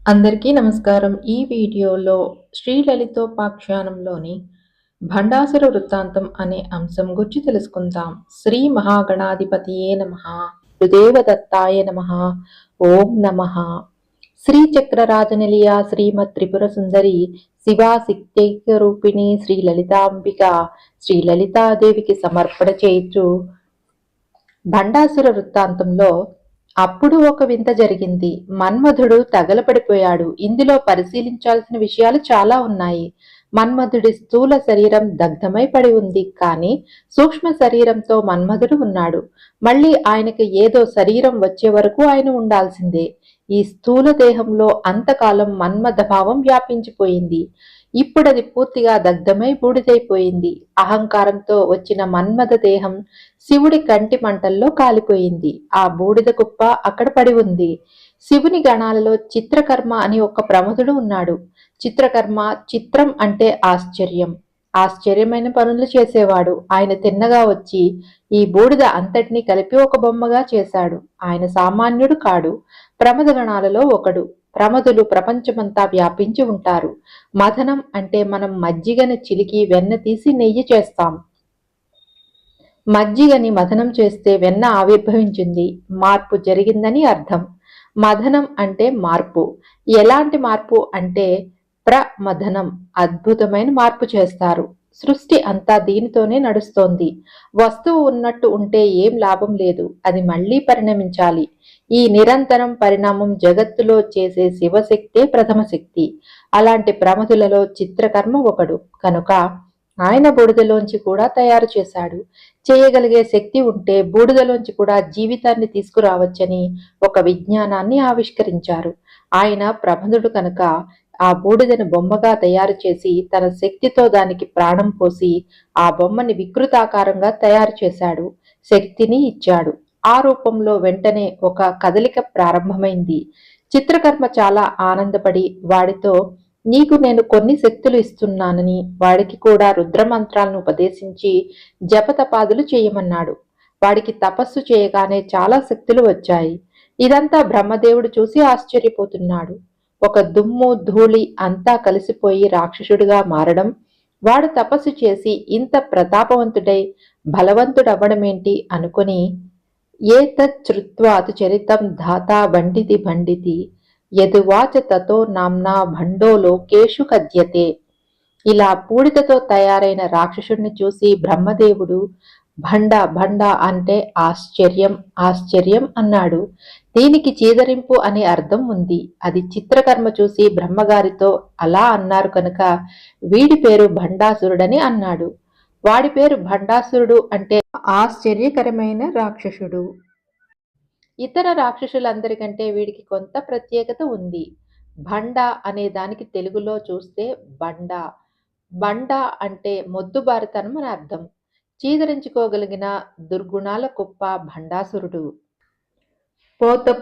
అందరికీ నమస్కారం. ఈ వీడియోలో శ్రీలలితోపాఖ్యానంలోని భండాసుర వృత్తాంతం అనే అంశం గురించి తెలుసుకుందాం. శ్రీ మహాగణాధిపతియే నమః. గురుదేవదత్తాయ నమః. ఓం నమః. శ్రీచక్రరాజనిలయ శ్రీమత్ త్రిపుర సుందరి శివా శక్తైక రూపిణి శ్రీ లలితాంబిక శ్రీ లలితాదేవికి సమర్పణ చేయుచు భండాసుర వృత్తాంతంలో అప్పుడు ఒక వింత జరిగింది. మన్మధుడు తగలపడిపోయాడు. ఇందులో పరిశీలించాల్సిన విషయాలు చాలా ఉన్నాయి. మన్మధుడి స్థూల శరీరం దగ్ధమై పడి ఉంది. కానీ సూక్ష్మ శరీరంతో మన్మధుడు ఉన్నాడు. మళ్ళీ ఆయనకి ఏదో శరీరం వచ్చే వరకు ఆయన ఉండాల్సిందే. ఈ స్థూల దేహంలో అంతకాలం మన్మథ భావం వ్యాపించిపోయింది. ఇప్పుడది పూర్తిగా దగ్ధమై బూడిదైపోయింది. అహంకారంతో వచ్చిన మన్మథ దేహం శివుడి కంటి మంటల్లో కాలిపోయింది. ఆ బూడిద కుప్ప అక్కడ పడి ఉంది. శివుని గణాలలో చిత్రకర్మ అని ఒక ప్రముఖుడు ఉన్నాడు. చిత్రకర్మ, చిత్రం అంటే ఆశ్చర్యం, ఆశ్చర్యమైన పనులు చేసేవాడు. ఆయన తిన్నగా వచ్చి ఈ బూడిద అంతటినీ కలిపి ఒక బొమ్మగా చేశాడు. ఆయన సామాన్యుడు కాడు, ప్రమద గణాలలో ఒకడు. ప్రమదులు ప్రపంచమంతా వ్యాపించి ఉంటారు. మథనం అంటే మనం మజ్జిగను చిలికి వెన్న తీసి నెయ్యి చేస్తాం. మజ్జిగని మథనం చేస్తే వెన్న ఆవిర్భవించింది, మార్పు జరిగిందని అర్థం. మథనం అంటే మార్పు. ఎలాంటి మార్పు అంటే ప్రమథనం, అద్భుతమైన మార్పు చేస్తారు. సృష్టి అంతా దీనితోనే నడుస్తోంది. వస్తువు ఉన్నట్టు ఉంటే ఏం లాభం లేదు, అది మళ్లీ పరిణమించాలి. ఈ నిరంతరం పరిణామం జగత్తులో చేసే శివశక్తే ప్రథమ శక్తి. అలాంటి ప్రమథులలో చిత్రకర్మ ఒకడు కనుక ఆయన బూడిదలోంచి కూడా తయారు చేశాడు. చేయగలిగే శక్తి ఉంటే బూడిదలోంచి కూడా జీవితాన్ని తీసుకురావచ్చని ఒక విజ్ఞానాన్ని ఆవిష్కరించారు. ఆయన ప్రబంధుడు కనుక ఆ బూడిదను బొమ్మగా తయారు చేసి తన శక్తితో దానికి ప్రాణం పోసి ఆ బొమ్మని వికృతాకారంగా తయారు చేశాడు. శక్తిని ఇచ్చాడు. ఆ రూపంలో వెంటనే ఒక కదలిక ప్రారంభమైంది. చిత్రకర్మ చాలా ఆనందపడి వాడితో నీకు నేను కొన్ని శక్తులు ఇస్తున్నానని వాడికి కూడా రుద్రమంత్రాలను ఉపదేశించి జపతపాదులు చేయమన్నాడు. వాడికి తపస్సు చేయగానే చాలా శక్తులు వచ్చాయి. ఇదంతా బ్రహ్మదేవుడు చూసి ఆశ్చర్యపోతున్నాడు. ఒక దుమ్ము ధూళి అంతా కలిసిపోయి రాక్షసుడిగా మారడం, వాడు తపస్సు చేసి ఇంత ప్రతాపవంతుడై బలవంతుడవ్వడమేంటి అనుకుని ఏతచ్చుత్వాతు చరితం ధాతా బండితి బండితి యదువాచ తతో నామ్నా భండో లోకేషు కద్యతే. ఇలా బూడిదతో తయారైన రాక్షసుడిని చూసి బ్రహ్మదేవుడు భండ భండ అంటే ఆశ్చర్యం ఆశ్చర్యం అన్నాడు. దీనికి చీదరింపు అనే అర్థం ఉంది. అది చిత్రకర్మ చూసి బ్రహ్మగారితో అలా అన్నారు కనుక వీడి పేరు భండాసురుడని అన్నాడు. వాడి పేరు భండాసురుడు అంటే ఆశ్చర్యకరమైన రాక్షసుడు. ఇతర రాక్షసులందరికంటే వీడికి కొంత ప్రత్యేకత ఉంది. భండ అనే దానికి తెలుగులో చూస్తే బండ. బండ అంటే మొద్దుబారితనం అని అర్థం. చీదరించుకోగలిగిన దుర్గుణాల కుప్ప భండాసురుడు.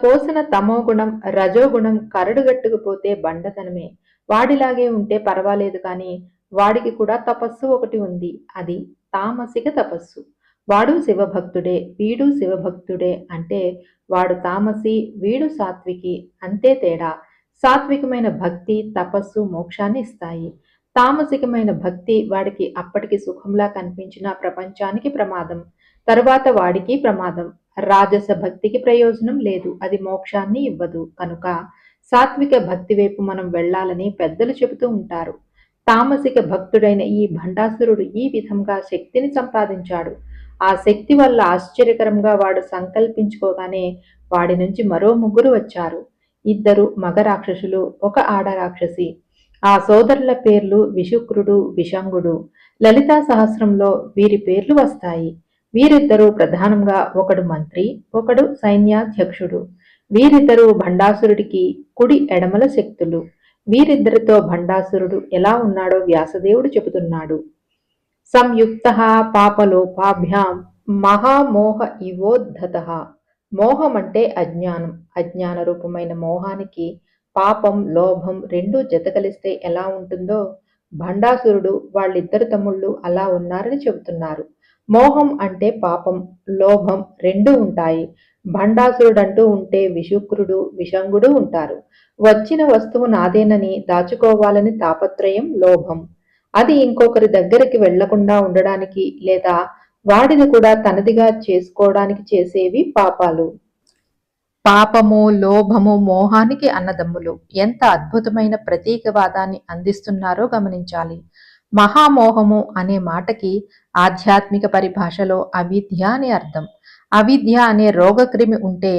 పోసిన తమోగుణం, రజోగుణం కరడుగట్టుకుపోతే బండతనమే. వాడిలాగే ఉంటే పర్వాలేదు, కానీ వాడికి కూడా తపస్సు ఒకటి ఉంది. అది తామసిక తపస్సు. వాడు శివభక్తుడే, వీడు శివభక్తుడే. అంటే వాడు తామసి, వీడు సాత్వికి, అంతే తేడా. సాత్వికమైన భక్తి తపస్సు మోక్షాన్ని ఇస్తాయి. తామసికమైన భక్తి వాడికి అప్పటికి సుఖంలా కనిపించిన ప్రపంచానికి ప్రమాదం, తరువాత వాడికి ప్రమాదం. రాజస భక్తికి ప్రయోజనం లేదు, అది మోక్షాన్ని ఇవ్వదు. కనుక సాత్విక భక్తి వైపు మనం వెళ్ళాలని పెద్దలు చెబుతూ ఉంటారు. తామసిక భక్తుడైన ఈ భండాసురుడు ఈ విధంగా శక్తిని సంపాదించాడు. ఆ శక్తి వల్ల ఆశ్చర్యకరంగా వాడు సంకల్పించుకోగానే వాడి నుంచి మరో ముగ్గురు వచ్చారు. ఇద్దరు మగ రాక్షసులు, ఒక ఆడ రాక్షసి. ఆ సోదరుల పేర్లు విశుక్రుడు, విషంగుడు. లలితా సహస్రంలో వీరి పేర్లు వస్తాయి. వీరిద్దరూ ప్రధానంగా ఒకడు మంత్రి, ఒకడు సైన్యాధ్యక్షుడు. వీరిద్దరూ భండాసురుడికి కుడి ఎడమల శక్తులు. వీరిద్దరితో భండాసురుడు ఎలా ఉన్నాడో వ్యాసదేవుడు చెబుతున్నాడు. సంయుక్త పాపలోపాభ్యాం మహామోహ ఇవోద్ధత. మోహం అంటే అజ్ఞానం. అజ్ఞాన రూపమైన మోహానికి పాపం, లోభం రెండూ జతకలిస్తే ఎలా ఉంటుందో భండాసురుడు వాళ్ళిద్దరు తమ్ముళ్ళు అలా ఉన్నారని చెబుతున్నారు. మోహం అంటే పాపం, లోభం రెండూ ఉంటాయి. భండాసురుడంటూ ఉంటే విశుక్రుడు, విషంగుడు ఉంటారు. వచ్చిన వస్తువు నాదేనని దాచుకోవాలని తాపత్రయం లోభం. అది ఇంకొకరి దగ్గరికి వెళ్లకుండా ఉండడానికి లేదా వాడిని కూడా తనదిగా చేసుకోవడానికి చేసేవి పాపాలు. పాపము, లోభము మోహానికి అన్నదమ్ములు. ఎంత అద్భుతమైన ప్రతీకవాదాన్ని అందిస్తున్నారో గమనించాలి. మహామోహము అనే మాటకి ఆధ్యాత్మిక పరిభాషలో అవిద్య అని అర్థం. అవిద్య అనే రోగక్రిమి ఉంటే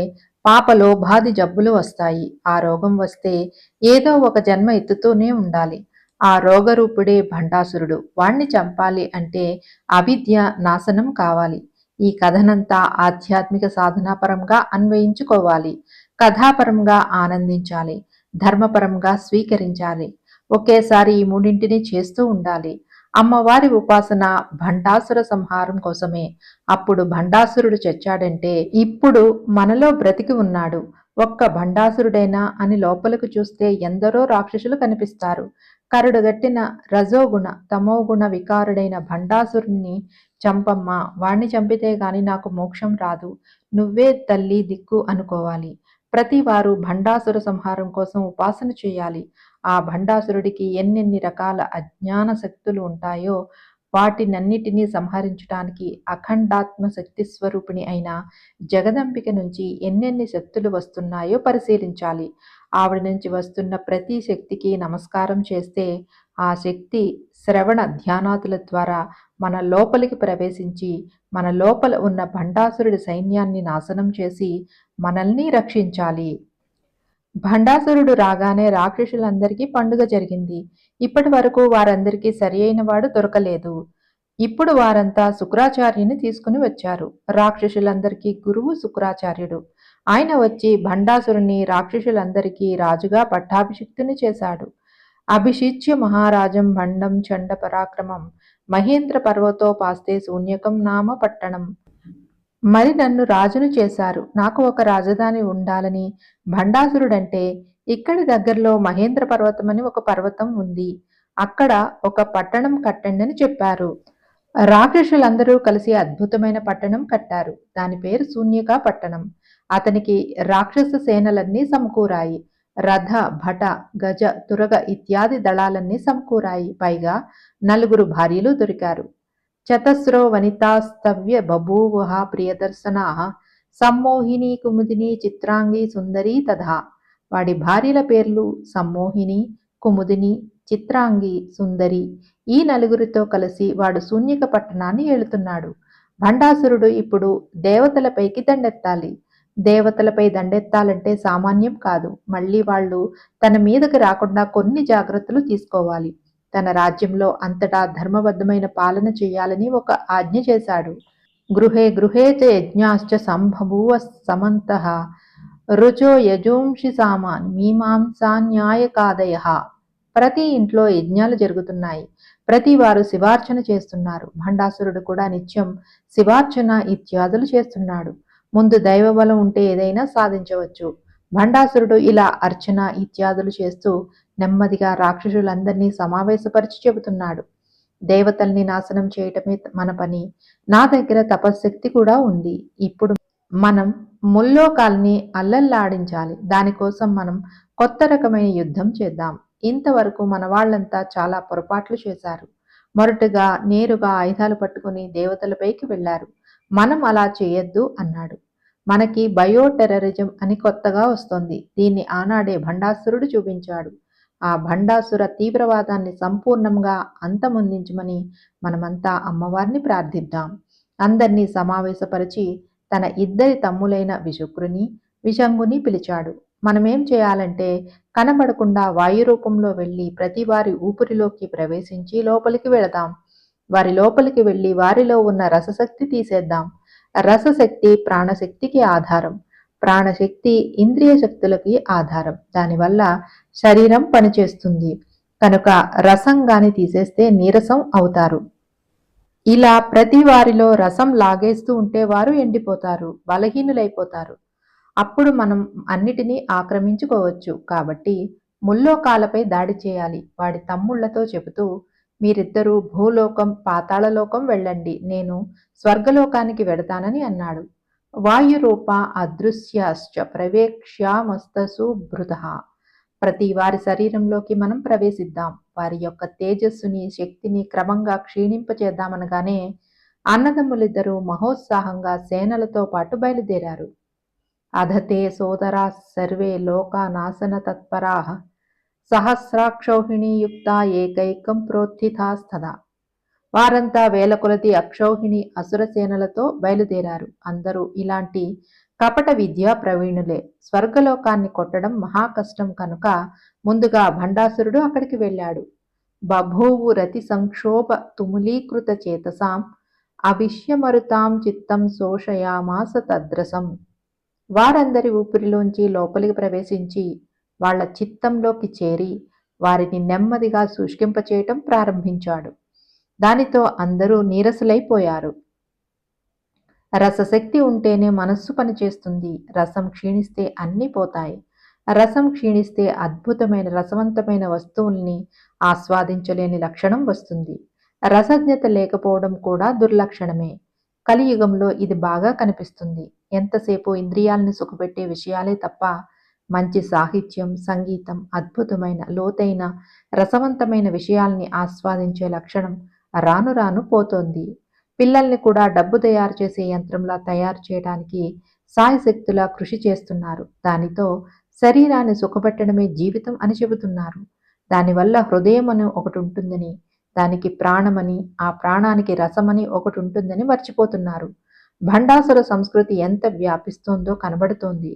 పాపలోభాది జబ్బులు వస్తాయి. ఆ రోగం వస్తే ఏదో ఒక జన్మ ఎత్తుతూనే ఉండాలి. ఆ రోగరూపుడే భండాసురుడు. వాణ్ణి చంపాలి అంటే అవిద్య నాశనం కావాలి. ఈ కథనంతా ఆధ్యాత్మిక సాధనాపరంగా అన్వయించుకోవాలి. కథాపరంగా ఆనందించాలి. ధర్మపరంగా స్వీకరించాలి. ఒకేసారి ఈ మూడింటిని చేస్తూ ఉండాలి. అమ్మవారి ఉపాసన భండాసుర సంహారం కోసమే. అప్పుడు భండాసురుడు చచ్చాడంటే ఇప్పుడు మనలో బ్రతికి ఉన్నాడు. ఒక్క భండాసురుడేనా అని లోపలకు చూస్తే ఎందరో రాక్షసులు కనిపిస్తారు. కరుడుగట్టిన రజోగుణ తమోగుణ వికారుడైన భండాసురుణ్ణి చంపమ్మా, వాణ్ణి చంపితే గాని నాకు మోక్షం రాదు, నువ్వే తల్లి దిక్కు అనుకోవాలి. ప్రతివారు భండాసుర సంహారం కోసం ఉపాసన చేయాలి. ఆ భండాసురుడికి ఎన్నెన్ని రకాల అజ్ఞాన శక్తులు ఉంటాయో వాటినన్నిటినీ సంహరించటానికి అఖండాత్మ శక్తి స్వరూపిణి అయిన జగదంబిక నుంచి ఎన్నెన్ని శక్తులు వస్తున్నాయో పరిశీలించాలి. ఆవిడ నుంచి వస్తున్న ప్రతి శక్తికి నమస్కారం చేస్తే ఆ శక్తి శ్రవణ ధ్యానాదుల ద్వారా మన లోపలికి ప్రవేశించి మన లోపల ఉన్న భండాసురుడి సైన్యాన్ని నాశనం చేసి మనల్ని రక్షించాలి. భండాసురుడు రాగానే రాక్షసులందరికీ పండుగ జరిగింది. ఇప్పటి వరకు వారందరికీ సరి అయిన వాడు దొరకలేదు. ఇప్పుడు వారంతా శుక్రాచార్యుని తీసుకుని వచ్చారు. రాక్షసులందరికీ గురువు శుక్రాచార్యుడు. ఆయన వచ్చి భండాసురుని రాక్షసులందరికీ రాజుగా పట్టాభిషిక్తుని చేశాడు. అభిషిచ్య మహారాజం భండం చండ పరాక్రమం మహేంద్ర పర్వతోపాస్తే శూన్యకం నామ పట్టణం. మరి నన్ను రాజును చేశారు. నాకు ఒక రాజధాని ఉండాలని భండాసురుడంటే ఇక్కడి దగ్గరలో మహేంద్ర పర్వతం అని ఒక పర్వతం ఉంది, అక్కడ ఒక పట్టణం కట్టండి అని చెప్పారు. రాక్షసులందరూ కలిసి అద్భుతమైన పట్టణం కట్టారు. దాని పేరు శూన్యక పట్టణం. అతనికి రాక్షస సేనలన్నీ సమకూరాయి. రథ, భట, గజ, తురగ ఇత్యాది దళాలన్నీ సమకూరాయి. పైగా 4 భార్యలు దొరికారు. చతస్రో వనితాస్తవ్య బభూవః ప్రియదర్శనాః సమ్మోహిని కుముదిని చిత్రాంగి సుందరి తథా. వాడి భార్యల పేర్లు సమ్మోహిని, కుముదిని, చిత్రాంగి, సుందరి. ఈ 4తో కలిసి వాడు శూన్యక పట్టణాన్ని ఏలుతున్నాడు. భండాసురుడు ఇప్పుడు దేవతలపైకి దండెత్తాలి. దేవతలపై దండెత్తాలంటే సామాన్యం కాదు. మళ్ళీ వాళ్ళు తన మీదకి రాకుండా కొన్ని జాగ్రత్తలు తీసుకోవాలి. తన రాజ్యంలో అంతటా ధర్మబద్ధమైన పాలన చేయాలని ఒక ఆజ్ఞ చేశాడు. గృహే గృహే చ యజ్ఞాశ్చ సంభభూవ సమంతః రుచో యజూంషి సామాన్ మీమాంసా న్యాయకాదయ. ప్రతి ఇంట్లో యజ్ఞాలు జరుగుతున్నాయి. ప్రతి వారు శివార్చన చేస్తున్నారు. భండాసురుడు కూడా నిత్యం శివార్చన ఇత్యాదులు చేస్తున్నాడు. ముందు దైవబలం ఉంటే ఏదైనా సాధించవచ్చు. భండాసురుడు ఇలా అర్చన ఇత్యాదులు చేస్తూ నెమ్మదిగా రాక్షసులందరినీ సమావేశపరిచి చెబుతున్నాడు. దేవతల్ని నాశనం చేయటమే మన పని. నా దగ్గర తపశ్శక్తి కూడా ఉంది. ఇప్పుడు మనం ముల్లోకాల్ని అల్లల్లాడించాలి. దానికోసం మనం కొత్త రకమైన యుద్ధం చేద్దాం. ఇంతవరకు మన వాళ్ళంతా చాలా పొరపాట్లు చేశారు. మొరటుగా నేరుగా ఆయుధాలు పట్టుకుని దేవతలపైకి వెళ్లారు. మనం అలా చేయొద్దు అన్నాడు. మనకి బయో టెర్రరిజం అని కొత్తగా వస్తోంది. దీన్ని ఆనాడే భండాసురుడు చూపించాడు. ఆ భండాసుర తీవ్రవాదాన్ని సంపూర్ణంగా అంతమొందించమని మనమంతా అమ్మవారిని ప్రార్థిద్దాం. అందర్నీ సమావేశపరిచి తన 2 తమ్ములైన విశుక్రుని, విషంగుని పిలిచాడు. మనమేం చేయాలంటే కనబడకుండా వాయు రూపంలో వెళ్ళి ప్రతి వారి ఊపిరిలోకి ప్రవేశించి లోపలికి వెళదాం. వారి లోపలికి వెళ్ళి వారిలో ఉన్న రసశక్తి తీసేద్దాం. రసశక్తి ప్రాణశక్తికి ఆధారం. ప్రాణశక్తి ఇంద్రియ శక్తులకి ఆధారం. దానివల్ల శరీరం పనిచేస్తుంది. కనుక రసం గాని తీసేస్తే నీరసం అవుతారు. ఇలా ప్రతి వారిలో రసం లాగేస్తూ ఉంటే వారు ఎండిపోతారు, బలహీనులైపోతారు. అప్పుడు మనం అన్నిటినీ ఆక్రమించుకోవచ్చు. కాబట్టి ముల్లోకాలపై దాడి చేయాలి. వాడి తమ్ముళ్లతో చెబుతూ మీరిద్దరూ భూలోకం పాతాళలోకం వెళ్ళండి, నేను స్వర్గలోకానికి వెడతానని అన్నాడు. వాయురూప అదృశ్యాశ్చ ప్రవేక్ష్యామస్తసు భృత. ప్రతి వారి శరీరంలోకి మనం ప్రవేశిద్దాం, వారి యొక్క తేజస్సుని శక్తిని క్రమంగా క్షీణింపచేద్దామనగానే అన్నదమ్ములిద్దరూ మహోత్సాహంగా సేనలతో పాటు బయలుదేరారు. అధతే సోదరా సర్వే లోకా నాశన తత్పరా సహస్రాక్షౌహిణీయుక్త ఏకైకం ప్రోత్థితాస్తదా. వారంతా వేల కొలది అక్షౌహిణి అసురసేనలతో బయలుదేరారు. అందరూ ఇలాంటి కపట విద్యా ప్రవీణులే. స్వర్గలోకాన్ని కొట్టడం మహాకష్టం కనుక ముందుగా భండాసురుడు అక్కడికి వెళ్ళాడు. బభూవు రతి సంక్షోభ తుములీకృత చేతసాం అవిష్యమరుతాం చిత్తం శోషయామాస తద్రసం. వారందరి ఊపిరిలోంచి లోపలికి ప్రవేశించి వాళ్ల చిత్తంలోకి చేరి వారిని నెమ్మదిగా శుష్కింపచేయటం ప్రారంభించాడు. దానితో అందరూ నీరసులైపోయారు. రసశక్తి ఉంటేనే మనస్సు పనిచేస్తుంది. రసం క్షీణిస్తే అన్నీ పోతాయి. రసం క్షీణిస్తే అద్భుతమైన రసవంతమైన వస్తువుల్ని ఆస్వాదించలేని లక్షణం వస్తుంది. రసజ్ఞత లేకపోవడం కూడా దుర్లక్షణమే. కలియుగంలో ఇది బాగా కనిపిస్తుంది. ఎంతసేపు ఇంద్రియాలని సుఖపెట్టే విషయాలే తప్ప మంచి సాహిత్యం, సంగీతం, అద్భుతమైన లోతైన రసవంతమైన విషయాల్ని ఆస్వాదించే లక్షణం రాను రాను పోతోంది. పిల్లల్ని కూడా డబ్బు తయారు చేసే యంత్రంలా తయారు చేయడానికి సాయశక్తులా కృషి చేస్తున్నారు. దానితో శరీరాన్ని సుఖపెట్టడమే జీవితం అని చెబుతున్నారు. దానివల్ల హృదయం అని ఒకటి ఉంటుందని, దానికి ప్రాణమని, ఆ ప్రాణానికి రసమని ఒకటి ఉంటుందని మర్చిపోతున్నారు. భండాసుర సంస్కృతి ఎంత వ్యాపిస్తోందో కనబడుతోంది.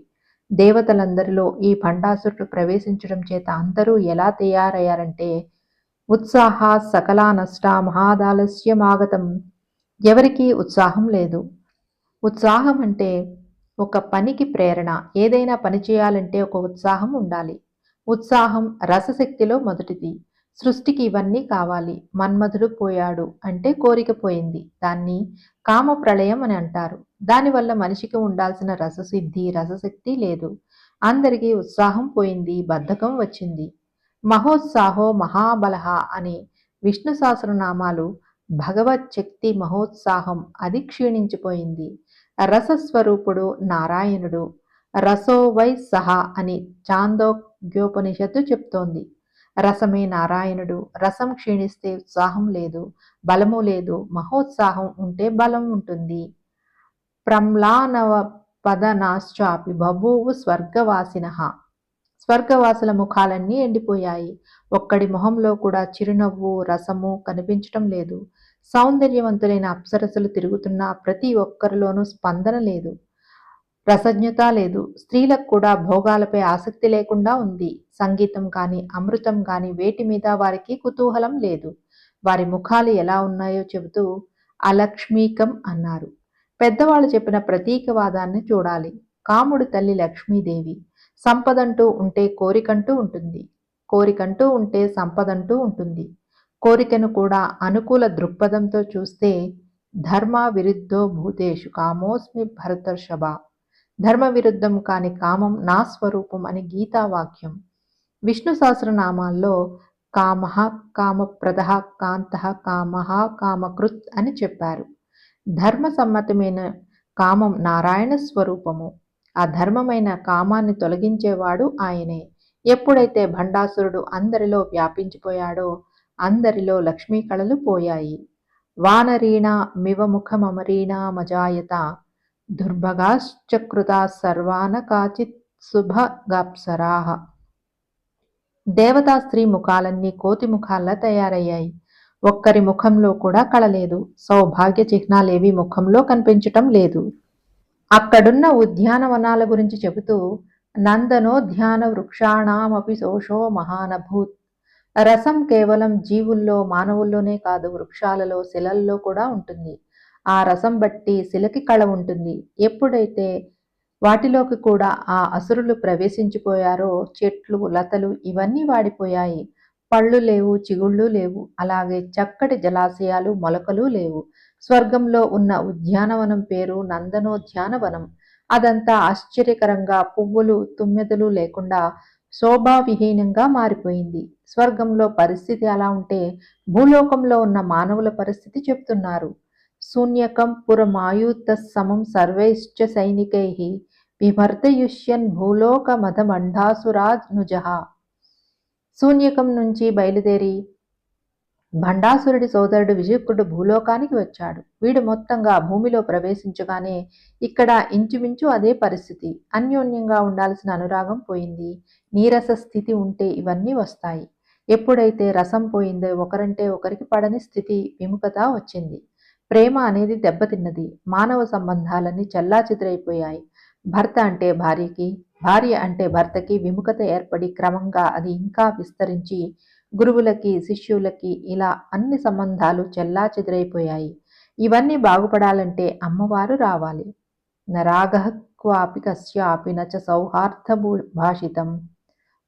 దేవతలందరిలో ఈ భండాసురుడు ప్రవేశించడం చేత అందరూ ఎలా తయారయ్యారంటే ఉత్సాహ సకలా నష్ట మహాదాలస్యమాగతం. ఎవరికీ ఉత్సాహం లేదు. ఉత్సాహం అంటే ఒక పనికి ప్రేరణ. ఏదైనా పని చేయాలంటే ఒక ఉత్సాహం ఉండాలి. ఉత్సాహం రసశక్తిలో మొదటిది. సృష్టికి ఇవన్నీ కావాలి. మన్మధుడు పోయాడు అంటే కోరిక పోయింది. దాన్ని కామ ప్రళయం అని అంటారు. దానివల్ల మనిషికి ఉండాల్సిన రససిద్ధి, రసశక్తి లేదు. అందరికీ ఉత్సాహం పోయింది, బద్ధకం వచ్చింది. మహోత్సాహో మహాబలహ అని విష్ణు సహస్రనామాలు భగవత్ శక్తి మహోత్సాహం అది క్షీణించిపోయింది. రసస్వరూపుడు నారాయణుడు. రసో వై సహ అని చాందోగ్యోపనిషత్తు చెప్తోంది. రసమే నారాయణుడు. రసం క్షీణిస్తే ఉత్సాహం లేదు, బలము లేదు. మహోత్సాహం ఉంటే బలం ఉంటుంది. ప్రమ్లానవ పదనాశ్చాపి బభూవు స్వర్గవాసినః. స్వర్గవాసుల ముఖాలన్నీ ఎండిపోయాయి. ఒక్కడి మొహంలో కూడా చిరునవ్వు, రసము కనిపించటం లేదు. సౌందర్యవంతులైన అప్సరసలు తిరుగుతున్న ప్రతి ఒక్కరిలోనూ స్పందన లేదు, రసజ్ఞత లేదు. స్త్రీలకు కూడా భోగాలపై ఆసక్తి లేకుండా ఉంది. సంగీతం కానీ అమృతం కానీ వేటి మీద వారికి కుతూహలం లేదు. వారి ముఖాలు ఎలా ఉన్నాయో చెబుతూ అలక్ష్మీకం అన్నారు. పెద్దవాళ్ళు చెప్పిన ప్రతీకవాదాన్ని చూడాలి. కాముడు తల్లి లక్ష్మీదేవి. సంపదంటూ ఉంటే కోరికంటూ ఉంటుంది. కోరికంటూ ఉంటే సంపదంటూ ఉంటుంది. కోరికను కూడా అనుకూల దృక్పథంతో చూస్తే ధర్మ విరుద్ధో భూతేషు కామోస్మి భరతర్షభ. ధర్మ విరుద్ధం కాని కామం నా స్వరూపం అని గీతావాక్యం. విష్ణు సహస్రనామాల్లో కామః కామప్రదః కాంతః కామః కామకృత్ అని చెప్పారు. ధర్మ సమ్మతమైన కామం నారాయణ స్వరూపము. ఆ ధర్మమైన కామాన్ని తొలగించేవాడు ఆయనే. ఎప్పుడైతే భండాసురుడు అందరిలో వ్యాపించిపోయాడో అందరిలో లక్ష్మీ కళలు పోయాయి. వానరీణ మివముఖమరీణ మజాయత దుర్భగాశ్చకృతా సర్వాన కాచిత్ శుభగాప్సరాః. దేవతా స్త్రీ ముఖాలన్నీ కోతి ముఖాల్లా తయారయ్యాయి. ఒక్కరి ముఖంలో కూడా కళలేదు. సౌభాగ్య చిహ్నాలేవి ముఖంలో కనిపించటం లేదు. అక్కడున్న ఉద్యానవనాల గురించి చెబుతూ నందనోద్యాన వృక్షాణామపి శోషో మహానభూత్. రసం కేవలం జీవుల్లో మానవుల్లోనే కాదు, వృక్షాలలో శిలల్లో కూడా ఉంటుంది. ఆ రసం బట్టి శిలకి కళ ఉంటుంది. ఎప్పుడైతే వాటిలోకి కూడా ఆ అసురులు ప్రవేశించిపోయారో చెట్లు లతలు ఇవన్నీ వాడిపోయాయి. పళ్ళు లేవు, చిగుళ్ళు లేవు. అలాగే చక్కటి జలాశయాలు, మొలకలు లేవు. స్వర్గంలో ఉన్న ఉద్యానవనం పేరు నందనోద్యానవనం. అదంతా ఆశ్చర్యకరంగా పువ్వులు తుమ్మెదలు లేకుండా శోభావిహీనంగా మారిపోయింది. స్వర్గంలో పరిస్థితి అలా ఉంటే భూలోకంలో ఉన్న మానవుల పరిస్థితి చెప్తున్నారు. శూన్యకం పురమాయుత్త సమం సర్వైశ్చ సైనికైః బిభర్దయుష్యన్ భూలోకమధమండాసురానుజః. శూన్యకం నుంచి బయలుదేరి భండాసురుడి సోదరుడు విజయకుడు భూలోకానికి వచ్చాడు. వీడు మొత్తంగా భూమిలో ప్రవేశించగానే ఇక్కడ ఇంచుమించు అదే పరిస్థితి. అన్యోన్యంగా ఉండాల్సిన అనురాగం పోయింది. నీరస స్థితి ఉంటే ఇవన్నీ వస్తాయి. ఎప్పుడైతే రసం పోయిందో ఒకరంటే ఒకరికి పడని స్థితి, విముఖత వచ్చింది. ప్రేమ అనేది దెబ్బతిన్నది. మానవ సంబంధాలన్నీ చెల్లాచెదురైపోయాయి. భర్త అంటే భార్యకి, భార్య అంటే భర్తకి విముఖత ఏర్పడి క్రమంగా అది ఇంకా విస్తరించి గురువులకి, శిష్యులకి ఇలా అన్ని సంబంధాలు చెల్లాచెదురైపోయాయి. ఇవన్నీ బాగుపడాలంటే అమ్మవారు రావాలి. నరాగః క్వాపి కస్యాపి నచ సౌహార్దభాషితం.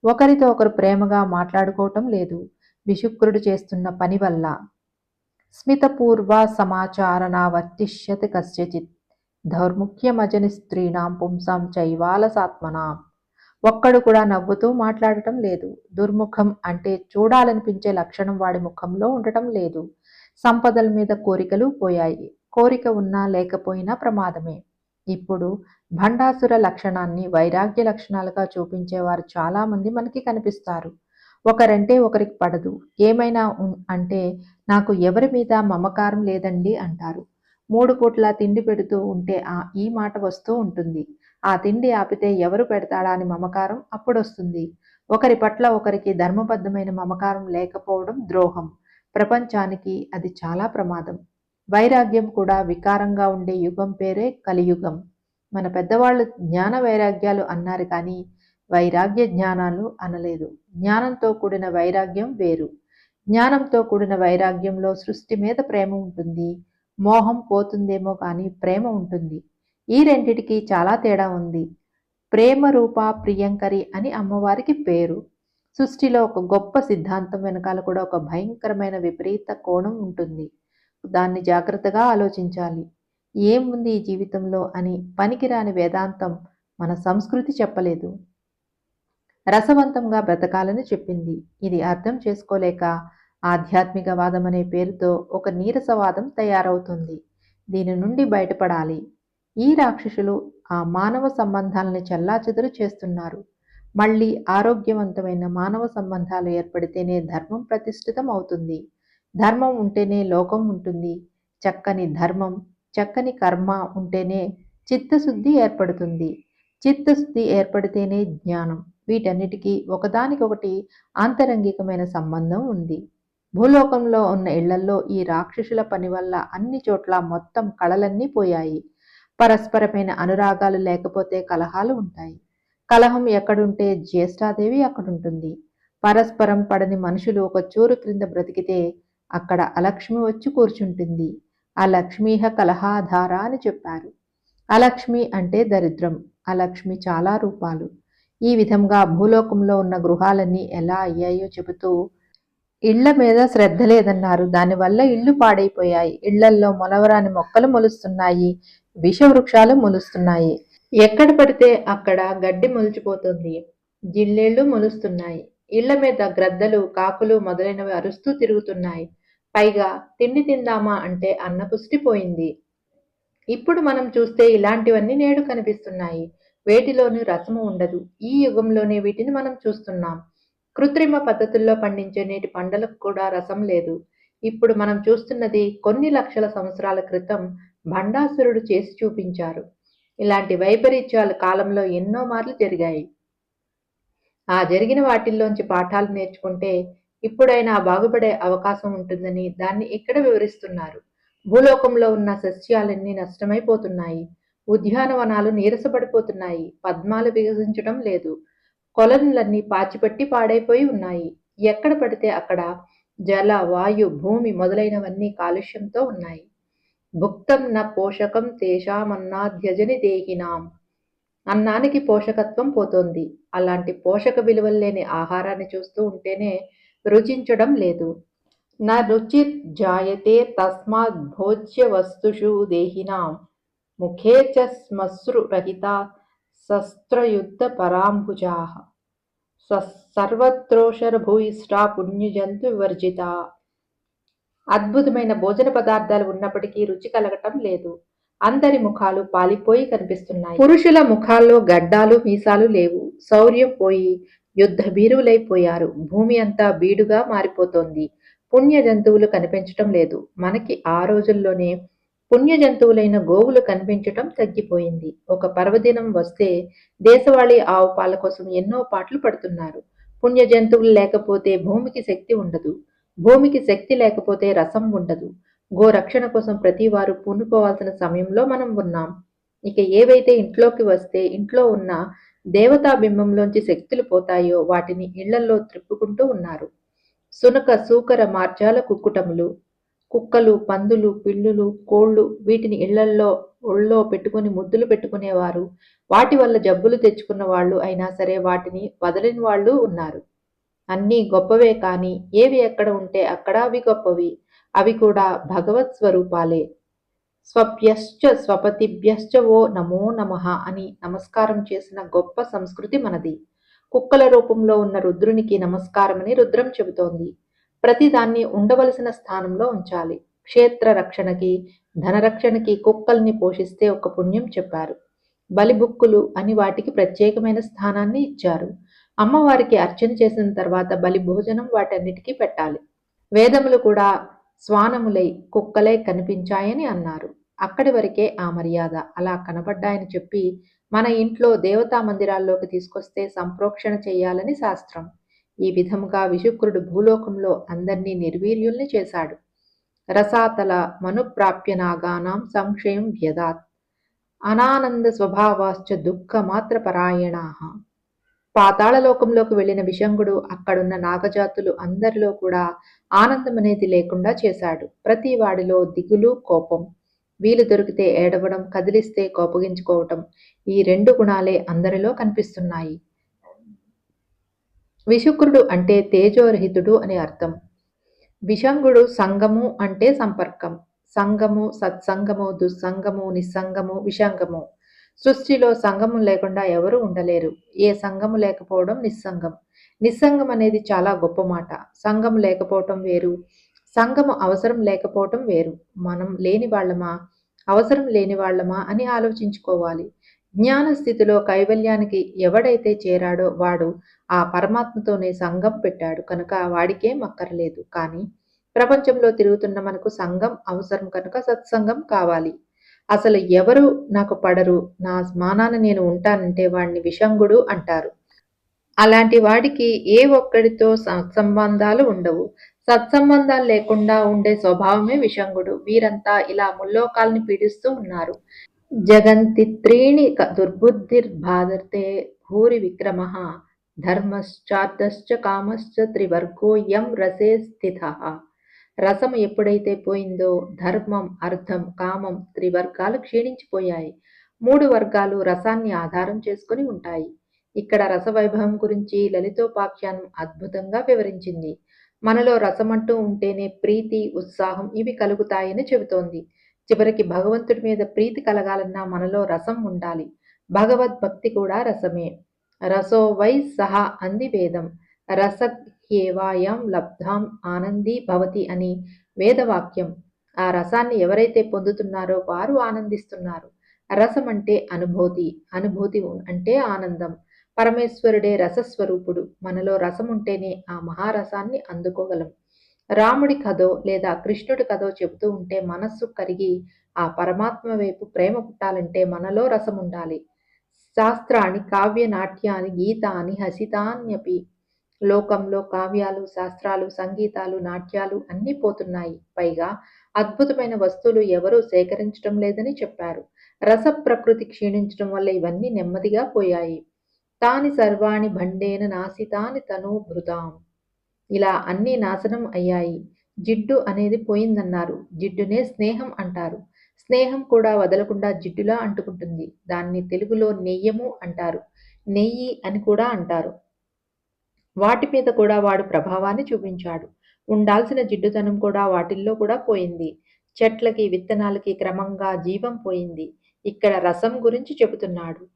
ఒకరితో ఒకరు ప్రేమగా మాట్లాడుకోవటం లేదు. విశుక్రుడు చేస్తున్న పని వల్ల. స్మితపూర్వ సమాచారణావర్తిష్యతి కస్యచిత్ దౌర్ముఖ్యమజని స్త్రీణాం పుంసాం చైవాలసాత్మనాం. ఒక్కడు కూడా నవ్వుతూ మాట్లాడటం లేదు. దుర్ముఖం అంటే చూడాలనిపించే లక్షణం వాడి ముఖంలో ఉండటం లేదు. సంపదల మీద కోరికలు పోయాయి. కోరిక ఉన్నా లేకపోయినా ప్రమాదమే. ఇప్పుడు భండాసుర లక్షణాన్ని వైరాగ్య లక్షణాలుగా చూపించేవారు చాలామంది మనకి కనిపిస్తారు. ఒకరంటే ఒకరికి పడదు. ఏమైనా అంటే నాకు ఎవరి మీద మమకారం లేదండి అంటారు. 3 పూట్ల తిండి పెడుతూ ఉంటే ఈ మాట వస్తూ ఉంటుంది. ఆ తిండి ఆపితే ఎవరు పెడతాడా అని మమకారం అప్పుడొస్తుంది. ఒకరి పట్ల ఒకరికి ధర్మబద్ధమైన మమకారం లేకపోవడం ద్రోహం. ప్రపంచానికి అది చాలా ప్రమాదం. వైరాగ్యం కూడా వికారంగా ఉండే యుగం పేరే కలియుగం. మన పెద్దవాళ్ళు జ్ఞాన వైరాగ్యాలు అన్నారు కానీ వైరాగ్య జ్ఞానాలు అనలేదు. జ్ఞానంతో కూడిన వైరాగ్యం వేరు. జ్ఞానంతో కూడిన వైరాగ్యంలో సృష్టి మీద ప్రేమ ఉంటుంది. మోహం పోతుందేమో కానీ ప్రేమ ఉంటుంది. ఈ రెండిటికి చాలా తేడా ఉంది. ప్రేమ రూప ప్రియంకరి అని అమ్మవారికి పేరు. సృష్టిలో ఒక గొప్ప సిద్ధాంతం వెనకాల కూడా ఒక భయంకరమైన విపరీత కోణం ఉంటుంది. దాన్ని జాగ్రత్తగా ఆలోచించాలి. ఏముంది ఈ జీవితంలో అని పనికిరాని వేదాంతం మన సంస్కృతి చెప్పలేదు. రసవంతంగా బ్రతకాలని చెప్పింది. ఇది అర్థం చేసుకోలేక ఆధ్యాత్మికవాదం అనే పేరుతో ఒక నీరసవాదం తయారవుతుంది. దీని నుండి బయటపడాలి. ఈ రాక్షసులు ఆ మానవ సంబంధాలని చెల్లాచెదురు చేస్తున్నారు. మళ్ళీ ఆరోగ్యవంతమైన మానవ సంబంధాలు ఏర్పడితేనే ధర్మం ప్రతిష్ఠితం అవుతుంది. ధర్మం ఉంటేనే లోకం ఉంటుంది. చక్కని ధర్మం, చక్కని కర్మ ఉంటేనే చిత్తశుద్ధి ఏర్పడుతుంది. చిత్తశుద్ధి ఏర్పడితేనే జ్ఞానం. వీటన్నిటికీ ఒకదానికొకటి ఆంతరంగికమైన సంబంధం ఉంది. భూలోకంలో ఉన్న ఇళ్లల్లో ఈ రాక్షసుల పని వల్ల అన్ని చోట్ల మొత్తం కళలన్నీ పోయాయి. పరస్పరమైన అనురాగాలు లేకపోతే కలహాలు ఉంటాయి. కలహం ఎక్కడుంటే జ్యేష్ఠాదేవి అక్కడుంటుంది. పరస్పరం పడని మనుషులు ఒక చూరు క్రింద బ్రతికితే అక్కడ అలక్ష్మి వచ్చి కూర్చుంటుంది. అలక్ష్మీహ కలహాధార అని చెప్పారు. అలక్ష్మి అంటే దరిద్రం. అలక్ష్మి చాలా రూపాలు. ఈ విధంగా భూలోకంలో ఉన్న గృహాలన్నీ ఎలా అయ్యాయో చెబుతూ ఇళ్ల మీద శ్రద్ధ లేదన్నారు. దానివల్ల ఇళ్లు పాడైపోయాయి. ఇళ్లల్లో మొలవరాని మొక్కలు మొలుస్తున్నాయి. విషవృక్షాలు మొలుస్తున్నాయి. ఎక్కడ పడితే అక్కడ గడ్డి మొలిచిపోతుంది. జిల్లేళ్లు మొలుస్తున్నాయి. ఇళ్ల మీద గ్రద్దలు, కాకులు మొదలైనవి అరుస్తూ తిరుగుతున్నాయి. పైగా తిండి తిందామా అంటే అన్నపుష్టి పోయింది. ఇప్పుడు మనం చూస్తే ఇలాంటివన్నీ నేడు కనిపిస్తున్నాయి. వేటిలోనూ రసము ఉండదు. ఈ యుగంలోనే వీటిని మనం చూస్తున్నాం. కృత్రిమ పద్ధతుల్లో పండించే నేటి పంటలకు కూడా రసం లేదు. ఇప్పుడు మనం చూస్తున్నది కొన్ని లక్షల సంవత్సరాల క్రితం భండాసురుడు చేసి చూపించారు. ఇలాంటి వైపరీత్యాలు కాలంలో ఎన్నో మార్లు జరిగాయి. ఆ జరిగిన వాటిల్లోంచి పాఠాలు నేర్చుకుంటే ఇప్పుడైనా బాగుపడే అవకాశం ఉంటుందని దాన్ని ఇక్కడ వివరిస్తున్నారు. భూలోకంలో ఉన్న సస్యాలన్నీ నష్టమైపోతున్నాయి. ఉద్యానవనాలు నీరసపడిపోతున్నాయి. పద్మాలు వికసించడం లేదు. కొలనులన్నీ పాచిపట్టి పాడైపోయి ఉన్నాయి. ఎక్కడ పడితే అక్కడ జల, వాయు, భూమి మొదలైనవన్నీ కాలుష్యంతో ఉన్నాయి. భుక్తం న పోషకం తేషామన్నాధ్యజని దేహినాం. అన్నానికి పోషకత్వం పోతోంది. అలాంటి పోషక విలువలు లేని ఆహారాన్ని చూస్తూ ఉంటేనే రుచించడం లేదు. న రుచిర్ జాయతే తస్మాత్ భోజ్య వస్తుషు దేహినాం ముఖే చ శ్మశ్రు రహిత శస్త్రయుద్ధ పరాంభుజాః. సర్వత్రోషర భూయిష్టా పుణ్యజంతు వివర్జిత. అద్భుతమైన భోజన పదార్థాలు ఉన్నప్పటికీ రుచి కలగటం లేదు. అందరి ముఖాలు పాలిపోయి కనిపిస్తున్నాయి. పురుషుల ముఖాల్లో గడ్డాలు మీసాలు లేవు. శౌర్యం పోయి యుద్ధ భీరువులైపోయారు. భూమి అంతా బీడుగా మారిపోతోంది. పుణ్య జంతువులు కనిపించటం లేదు. మనకి ఆ రోజుల్లోనే పుణ్య జంతువులైన గోవులు కనిపించటం తగ్గిపోయింది. ఒక పర్వదినం వస్తే దేశవాళీ ఆవు పాల కోసం ఎన్నో పాటలు పడుతున్నారు. పుణ్య జంతువులు లేకపోతే భూమికి శక్తి ఉండదు. భూమికి శక్తి లేకపోతే రసం ఉండదు. గోరక్షణ కోసం ప్రతివారు పూనుకోవాల్సిన సమయంలో మనం ఉన్నాం. ఇక ఏవైతే ఇంట్లోకి వస్తే ఇంట్లో ఉన్న దేవతా బింబంలోంచి శక్తులు పోతాయో వాటిని ఇళ్లల్లో త్రిప్పుకుంటూ ఉన్నారు. సునక సూకర మార్జాల కుక్కుటములు, కుక్కలు, పందులు, పిల్లులు, కోళ్లు వీటిని ఇళ్లల్లో ఒళ్ళో పెట్టుకుని ముద్దులు పెట్టుకునేవారు. వాటి వల్ల జబ్బులు తెచ్చుకున్న వాళ్ళు అయినా సరే వాటిని వదలని వాళ్ళు ఉన్నారు. అన్నీ గొప్పవే కాని ఏవి ఎక్కడ ఉంటే అక్కడ అవి గొప్పవి. అవి కూడా భగవత్ స్వరూపాలే. స్వప్యశ్చ స్వపతిభ్యశ్చ ఓ నమో నమః అని నమస్కారం చేసిన గొప్ప సంస్కృతి మనది. కుక్కల రూపంలో ఉన్న రుద్రునికి నమస్కారమని రుద్రం చెబుతోంది. ప్రతిదాన్ని ఉండవలసిన స్థానంలో ఉంచాలి. క్షేత్ర రక్షణకి, ధనరక్షణకి కుక్కల్ని పోషిస్తే ఒక పుణ్యం చెప్పారు. బలిబుక్కులు అని వాటికి ప్రత్యేకమైన స్థానాన్ని ఇచ్చారు. అమ్మవారికి అర్చన చేసిన తర్వాత బలి భోజనం వాటన్నిటికీ పెట్టాలి. వేదములు కూడా శ్వానములై కుక్కలై కనిపించాయని అన్నారు. అక్కడి వరకే ఆ మర్యాద. అలా కనబడ్డాయని చెప్పి మన ఇంట్లో దేవతా మందిరాల్లోకి తీసుకొస్తే సంప్రోక్షణ చెయ్యాలని శాస్త్రం. ఈ విధముగా విశుక్రుడు భూలోకంలో అందర్నీ నిర్వీర్యుల్ని చేశాడు. రసాతల మనుప్రాప్య నాగానాం సంక్షయం వ్యదాత్ అనానంద స్వభావాశ్చ దుఃఖ మాత్ర పరాయణాః. పాతాళలోకంలోకి వెళ్లిన విశంగుడు అక్కడున్న నాగజాతులు అందరిలో కూడా ఆనందం అనేది లేకుండా చేశాడు. ప్రతి వాడిలో దిగులు, కోపం. వీలు దొరికితే ఏడవడం, కదిలిస్తే కోపగించుకోవటం ఈ రెండు గుణాలే అందరిలో కనిపిస్తున్నాయి. విశుక్రుడు అంటే తేజోరహితుడు అని అర్థం. విశంగుడు సంగము అంటే సంపర్కం. సంగము, సత్సంగము, దుస్సంగము, నిస్సంగము, విషంగము. సృష్టిలో సంగమం లేకుండా ఎవరూ ఉండలేరు. ఏ సంగము లేకపోవడం నిస్సంగం. నిస్సంగం అనేది చాలా గొప్ప మాట. సంగము లేకపోవటం వేరు, సంగము అవసరం లేకపోవటం వేరు. మనం లేని వాళ్ళమా, అవసరం లేని వాళ్ళమా అని ఆలోచించుకోవాలి. జ్ఞాన స్థితిలో కైవల్యానికి ఎవడైతే చేరాడో వాడు ఆ పరమాత్మతోనే సంగం పెట్టాడు కనుక వాడికేం అక్కర్లేదు. కానీ ప్రపంచంలో తిరుగుతున్న మనకు సంఘం అవసరం కనుక సత్సంగం కావాలి. అసలు ఎవరు నాకు పడరు, నా మానాన నేను ఉంటానంటే వాడిని విషంగుడు అంటారు. అలాంటి వాడికి ఏ ఒక్కడితో సత్సంబంధాలు ఉండవు. సత్సంబంధాలు లేకుండా ఉండే స్వభావమే విషంగుడు. వీరంతా ఇలా ముల్లోకాల్ని పీడిస్తూ ఉన్నారు. జగంతి త్రీణి దుర్బుద్ధిర్బాధతే భూరి విక్రమః ధర్మశ్చార్థశ్చ కామశ్చ త్రివర్గో యం రసే స్థితః. రసం ఎప్పుడైతే పోయిందో ధర్మం, అర్థం, కామం త్రివర్గాలు క్షీణించిపోయాయి. మూడు వర్గాలు రసాన్ని ఆధారం చేసుకుని ఉంటాయి. ఇక్కడ రసవైభవం గురించి లలితోపాఖ్యానం అద్భుతంగా వివరించింది. మనలో రసమంటూ ఉంటేనే ప్రీతి, ఉత్సాహం ఇవి కలుగుతాయని చెబుతోంది. చివరికి భగవంతుడి మీద ప్రీతి కలగాలన్నా మనలో రసం ఉండాలి. భగవద్భక్తి కూడా రసమే. రసో వై సహ అంది వేదం. రసహ్యేవాయం లబ్ధాం ఆనందీ భవతి అని వేదవాక్యం. ఆ రసాన్ని ఎవరైతే పొందుతున్నారో వారు ఆనందిస్తున్నారు. రసం అంటే అనుభూతి, అనుభూతి అంటే ఆనందం. పరమేశ్వరుడే రసస్వరూపుడు. మనలో రసం ఉంటేనే ఆ మహారసాన్ని అందుకోగలం. రాముడి కథో లేదా కృష్ణుడి కథో చెబుతూ ఉంటే మనస్సు కరిగి ఆ పరమాత్మ వైపు ప్రేమ పుట్టాలంటే మనలో రసం ఉండాలి. శాస్త్రాన్ని కావ్య నాట్యాన్ని గీతాన్ని హసితాన్యపి. లోకంలో కావ్యాలు, శాస్త్రాలు, సంగీతాలు, నాట్యాలు అన్నీ పోతున్నాయి. పైగా అద్భుతమైన వస్తువులు ఎవరూ సేకరించడం లేదని చెప్పారు. రస ప్రకృతి క్షీణించడం వల్ల ఇవన్నీ నెమ్మదిగా పోయాయి. తాని సర్వాణి భండేన నాసితాని తనూభృతాం. ఇలా అన్నీ నాశనం అయ్యాయి. జిడ్డు అనేది పోయిందన్నారు. జిడ్డునే స్నేహం అంటారు. స్నేహం కూడా వదలకుండా జిడ్డులా అంటుకుంటుంది. దాన్ని తెలుగులో నెయ్యము అంటారు. నెయ్యి అని కూడా అంటారు. వాటి మీద కూడా వాడు ప్రభావాన్ని చూపించాడు. ఉండాల్సిన జిడ్డుతనం కూడా వాటిల్లో కూడా పోయింది. చెట్లకి, విత్తనాలకి క్రమంగా జీవం పోయింది. ఇక్కడ రసం గురించి చెబుతున్నాడు.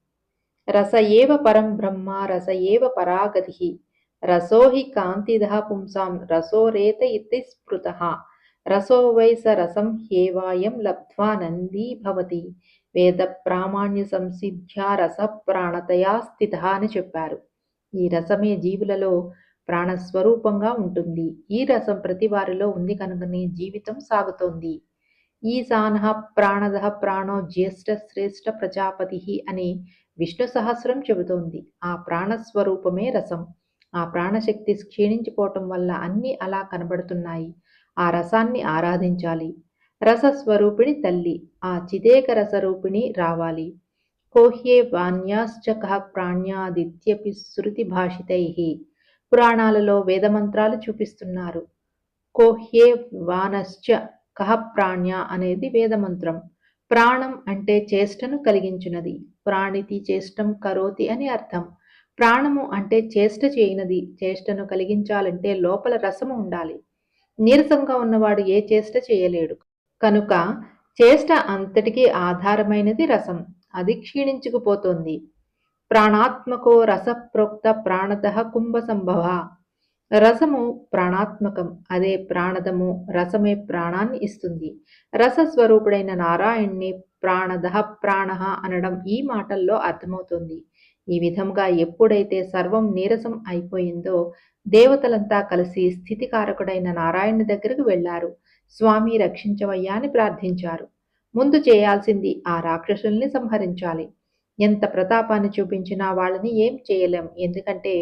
రస ఏవ పరం బ్రహ్మ రస ఏవ పరాగతి రసో హి కాంతిదః పుంసాం రసోరేత ఇతి స్మృతః రసో వై స రసం హ్యేవాయం లబ్ధ్వా నందీ భవతి వేద ప్రామాణ్య సంసిద్ధ్యా రస ప్రాణతయా స్థితః అని చెప్పారు. ఈ రసమే జీవులలో ప్రాణస్వరూపంగా ఉంటుంది. ఈ రసం ప్రతి వారిలో ఉంది కనుకనే జీవితం సాగుతోంది. ఈశానః ప్రాణదః ప్రాణో జ్యేష్ఠ శ్రేష్ఠ ప్రజాపతి అని విష్ణు సహస్రం చెబుతోంది. ఆ ప్రాణస్వరూపమే రసం. ఆ ప్రాణశక్తి క్షీణించిపోవటం వల్ల అన్నీ అలా కనబడుతున్నాయి. ఆ రసాన్ని ఆరాధించాలి. రసస్వరూపిణి తల్లి, ఆ చిదేక రసరూపిణి రావాలి. కోహ్యే వాన్యాశ్చ కః ప్రాణ్యాదిత్యపి శృతి భాషితైః. పురాణాలలో వేదమంత్రాలు చూపిస్తున్నారు. కోహ్యే వానశ్చ కః ప్రాణ్య అనేది వేదమంత్రం. ప్రాణం అంటే చేష్టను కలిగించునది. ప్రాణితి చేష్టం కరోతి అని అర్థం. ప్రాణము అంటే చేష్ట చేయనది. చేష్టను కలిగించాలంటే లోపల రసము ఉండాలి. నీరసంగా ఉన్నవాడు ఏ చేష్ట చేయలేడు. కనుక చేష్ట అంతటికీ ఆధారమైనది రసం. అది క్షీణించుకుపోతోంది. ప్రాణాత్మకో రస ప్రోక్త ప్రాణతః కుంభ సంభవ. రసము ప్రాణాత్మకం. అదే ప్రాణదము. రసమే ప్రాణాన్ని ఇస్తుంది. రసస్వరూపుడైన నారాయణ్ణి ప్రాణదః ప్రాణః అనడం ఈ మాటల్లో అర్థమవుతుంది. ఈ విధంగా ఎప్పుడైతే సర్వం నీరసం అయిపోయిందో దేవతలంతా కలిసి స్థితికారకుడైన నారాయణుని దగ్గరకు వెళ్లారు. స్వామి రక్షించవయ్యా అని ప్రార్థించారు. ముందు చేయాల్సింది ఆ రాక్షసుల్ని సంహరించాలి. ఎంత ప్రతాపాన్ని చూపించినా వాళ్ళని ఏం చేయలేం. ఎందుకంటే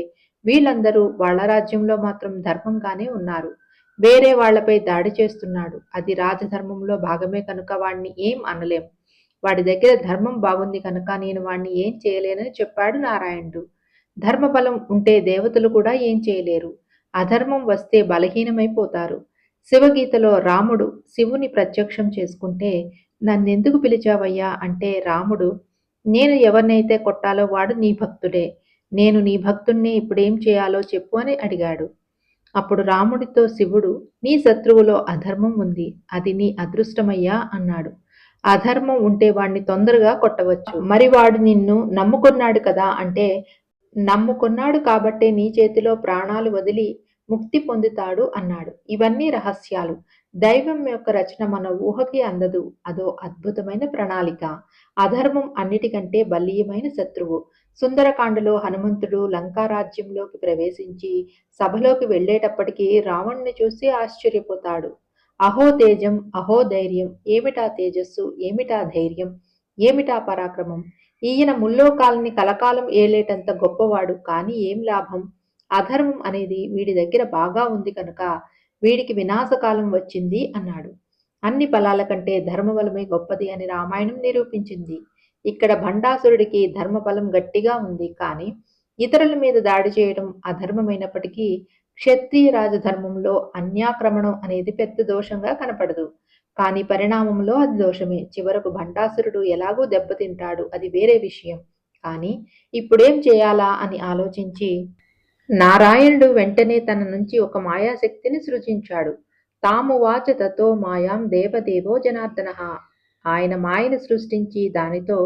వీళ్ళందరూ వాళ్ళ రాజ్యంలో మాత్రం ధర్మంగానే ఉన్నారు. వేరే వాళ్లపై దాడి చేస్తున్నాడు. అది రాజధర్మంలో భాగమే కనుక వాణ్ణి ఏం అనలేం. వాడి దగ్గర ధర్మం బాగుంది కనుక నేను వాణ్ణి ఏం చేయలేనని చెప్పాడు నారాయణుడు. ధర్మబలం ఉంటే దేవతలు కూడా ఏం చేయలేరు. అధర్మం వస్తే బలహీనమైపోతారు. శివగీతలో రాముడు శివుని ప్రత్యక్షం చేసుకుంటే నన్నెందుకు పిలిచావయ్యా అంటే రాముడు, నేను ఎవరినైతే కొట్టాలో వాడు నీ భక్తుడే. నేను నీ భక్తుణ్ణి ఇప్పుడేం చేయాలో చెప్పు అని అడిగాడు. అప్పుడు రాముడితో శివుడు, నీ శత్రువులో అధర్మం ఉంది. అది నీ అదృష్టమయ్యా అన్నాడు. అధర్మం ఉంటే వాణ్ణి తొందరగా కొట్టవచ్చు. మరి వాడు నిన్ను నమ్ముకున్నాడు కదా అంటే, నమ్ముకున్నాడు కాబట్టే నీ చేతిలో ప్రాణాలు వదిలి ముక్తి పొందుతాడు అన్నాడు. ఇవన్నీ రహస్యాలు. దైవం యొక్క రచన మన ఊహకి అందదు. అదో అద్భుతమైన ప్రణాళిక. అధర్మం అన్నిటికంటే బలీయమైన శత్రువు. సుందరకాండలో హనుమంతుడు లంకారాజ్యంలోకి ప్రవేశించి సభలోకి వెళ్లేటప్పటికీ రావణ్ణి చూసి ఆశ్చర్యపోతాడు. అహో తేజం, అహో ధైర్యం, ఏమిటా తేజస్సు, ఏమిటా ధైర్యం, ఏమిటా పరాక్రమం. ఈయన ముల్లోకాల్ని కలకాలం ఏలేటంత గొప్పవాడు. కాని ఏం లాభం? అధర్మం అనేది వీడి దగ్గర బాగా ఉంది కనుక వీడికి వినాశకాలం వచ్చింది అన్నాడు. అన్ని బలాల కంటే ధర్మబలమే గొప్పది అని రామాయణం నిరూపించింది. ఇక్కడ భండాసురుడికి ధర్మబలం గట్టిగా ఉంది. కానీ ఇతరుల మీద దాడి చేయడం అధర్మమైనప్పటికీ క్షత్రియ రాజధర్మంలో అన్యాక్రమణం అనేది పెద్ద దోషంగా కనపడదు. కానీ పరిణామంలో అది దోషమే. చివరకు భండాసురుడు ఎలాగూ దెబ్బతింటాడు, అది వేరే విషయం. కానీ ఇప్పుడేం చేయాలా అని ఆలోచించి నారాయణుడు వెంటనే తన నుంచి ఒక మాయాశక్తిని సృజించాడు. తామువాచ తతో మాయాం దేవదేవో జనార్దనః. ఆయన మాయను సృష్టించి దానితో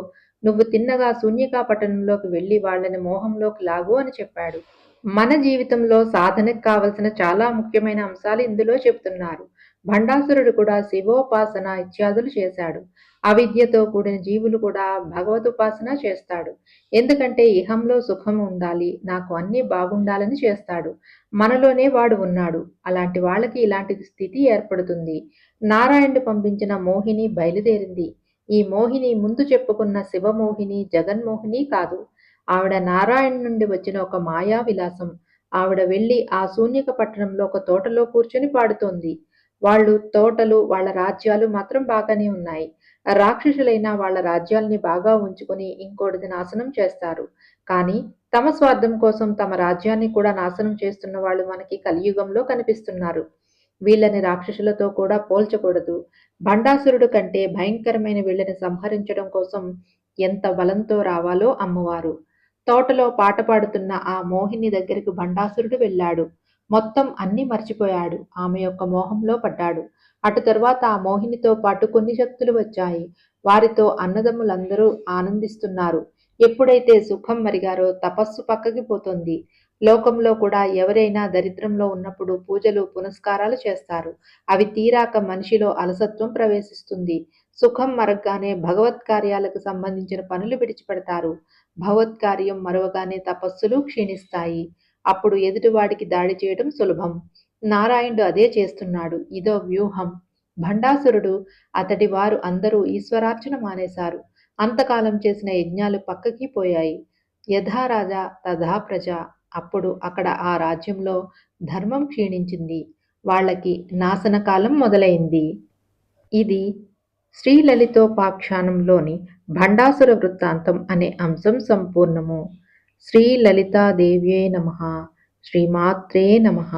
నువ్వు తిన్నగా శూన్యకా పట్టణంలోకి వెళ్లి వాళ్ళని మోహంలోకి లాగు అని చెప్పాడు. మన జీవితంలో సాధనకు కావలసిన చాలా ముఖ్యమైన అంశాలు ఇందులో చెబుతున్నారు. భండాసురుడు కూడా శివోపాసన ఇత్యాదులు చేశాడు. అవిద్యతో కూడిన జీవులు కూడా భగవదుపాసన చేస్తాడు. ఎందుకంటే ఇహంలో సుఖం ఉండాలి, నాకు అన్నీ బాగుండాలని చేస్తాడు. మనలోనే వాడు ఉన్నాడు. అలాంటి వాళ్ళకి ఇలాంటి స్థితి ఏర్పడుతుంది. నారాయణుడు పంపించిన మోహిని బయలుదేరింది. ఈ మోహిని ముందు చెప్పుకున్న శివమోహిని జగన్మోహిని కాదు. ఆవిడ నారాయణ నుండి వచ్చిన ఒక మాయా విలాసం. ఆవిడ వెళ్లి ఆ శూన్యక పట్టణంలో ఒక తోటలో కూర్చుని పాడుతోంది. వాళ్ళు తోటలు, వాళ్ళ రాజ్యాలు మాత్రం బాగానే ఉన్నాయి. రాక్షసులైన వాళ్ళ రాజ్యాల్ని బాగా ఉంచుకొని ఇంకోటిది నాశనం చేస్తారు. కానీ తమ స్వార్థం కోసం తమ రాజ్యాన్ని కూడా నాశనం చేస్తున్న వాళ్ళు మనకి కలియుగంలో కనిపిస్తున్నారు. వీళ్ళని రాక్షసులతో కూడా పోల్చకూడదు. భండాసురుడు కంటే భయంకరమైన వీళ్ళని సంహరించడం కోసం ఎంత బలంతో రావాలో అమ్మవారు. తోటలో పాట పాడుతున్న ఆ మోహిని దగ్గరికి భండాసురుడు వెళ్ళాడు. మొత్తం అన్నీ మర్చిపోయాడు. ఆమె యొక్క మోహంలో పడ్డాడు. అటు తరువాత ఆ మోహినితో పాటు కొన్ని శక్తులు వచ్చాయి. వారితో అన్నదమ్ములందరూ ఆనందిస్తున్నారు. ఎప్పుడైతే సుఖం మరిగారో తపస్సు పక్కకి పోతుంది. లోకంలో కూడా ఎవరైనా దరిద్రంలో ఉన్నప్పుడు పూజలు, పునస్కారాలు చేస్తారు. అవి తీరాక మనిషిలో అలసత్వం ప్రవేశిస్తుంది. సుఖం మరగ్గానే భగవత్ కార్యాలకు సంబంధించిన పనులు విడిచిపెడతారు. భగవత్ కార్యం మరవగానే తపస్సులు క్షీణిస్తాయి. అప్పుడు ఎదుటివాడికి దాడి చేయడం సులభం. నారాయణుడు అదే చేస్తున్నాడు. ఇదో వ్యూహం. భండాసురుడు అతడి వారు అందరూ ఈశ్వరార్చన మానేశారు. అంతకాలం చేసిన యజ్ఞాలు పక్కకి పోయాయి. యథా రాజా తథా ప్రజ. అప్పుడు అక్కడ ఆ రాజ్యంలో ధర్మం క్షీణించింది. వాళ్ళకి నాశనకాలం మొదలైంది. ఇది శ్రీలలితోపాఖ్యానంలోని భండాసుర వృత్తాంతం అనే అంశం సంపూర్ణము. శ్రీలలితాదేవ్యే నమః. శ్రీమాత్రే నమః.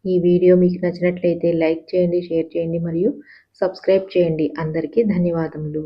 ఈ వీడియో మీకు నచ్చినట్లయితే లైక్ చేయండి, షేర్ చేయండి మరియు సబ్స్క్రైబ్ చేయండి. అందరికీ ధన్యవాదములు.